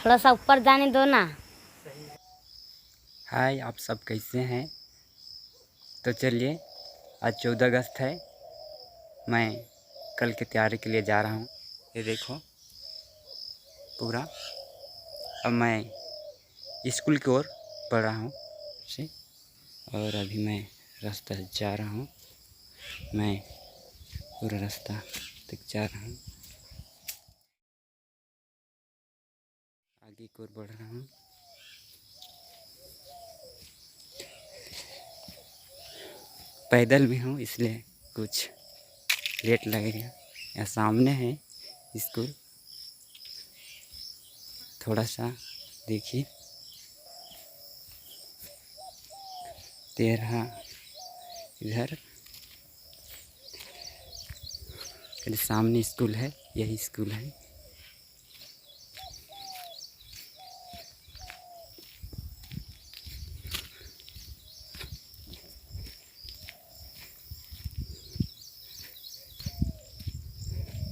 थोड़ा सा ऊपर जाने दो ना। हाय, आप सब कैसे हैं? तो चलिए, आज 14 अगस्त है। मैं कल की तैयारी के लिए जा रहा हूँ। ये देखो पूरा। अब मैं स्कूल की ओर बढ़ रहा हूँ से, और अभी मैं रास्ता जा रहा हूँ। मैं पूरा रास्ता तक जा रहा हूँ, आगे की ओर बढ़ रहा हूँ। पैदल भी हूँ, इसलिए कुछ लेट लगेगा। यहाँ सामने है स्कूल, थोड़ा सा देखिए। 13 इधर सामने स्कूल है, यही स्कूल है।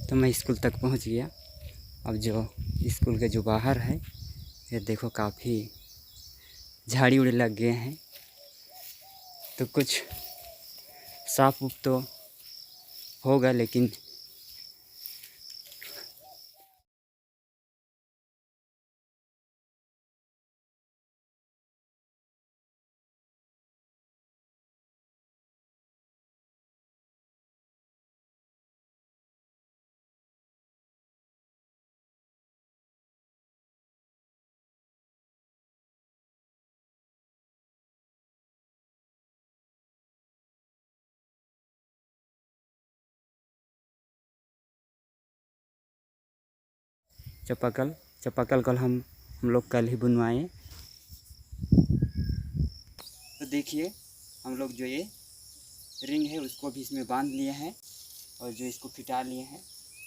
तो मैं स्कूल तक पहुंच गया। अब जो स्कूल के जो बाहर है, ये देखो काफ़ी झाड़ी उड़ी लग गए हैं, तो कुछ साफ उफ तो होगा, लेकिन चापाकल कल हम लोग कल ही बुनवाए। तो देखिए, हम लोग जो ये रिंग है उसको भी इसमें बांध लिए हैं, और जो इसको फिटा लिए हैं,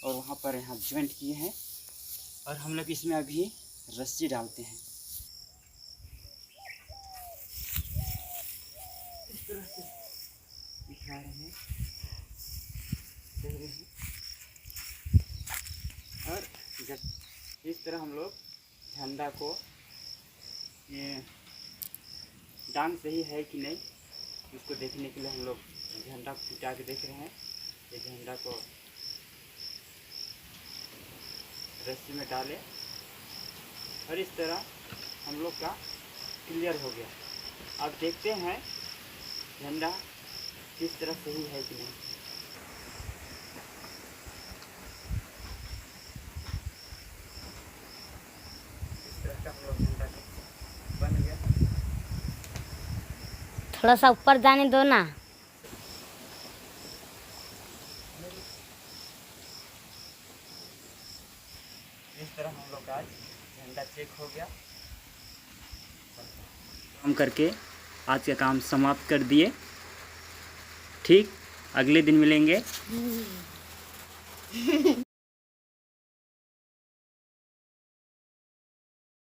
और वहाँ पर यहाँ ज्वाइंट किए हैं, और हम लोग इसमें अभी रस्सी डालते हैं। इस तरह से दिखा रहे हैं, देख रहे हैं। और जब इस तरह हम लोग झंडा को, ये डांग सही है कि नहीं उसको देखने के लिए हम लोग झंडा फिटा के देख रहे हैं। ये झंडा को रस्सी में डाले, और इस तरह हम लोग का क्लियर हो गया। अब देखते हैं झंडा किस तरह सही है कि नहीं। इस तरह का हम लोग झंडा बन गया। थोड़ा सा ऊपर जाने दो ना। इस तरह हम लोग का आज झंडा चेक हो गया। काम करके आज का काम समाप्त कर दिए। ठीक, अगले दिन मिलेंगे।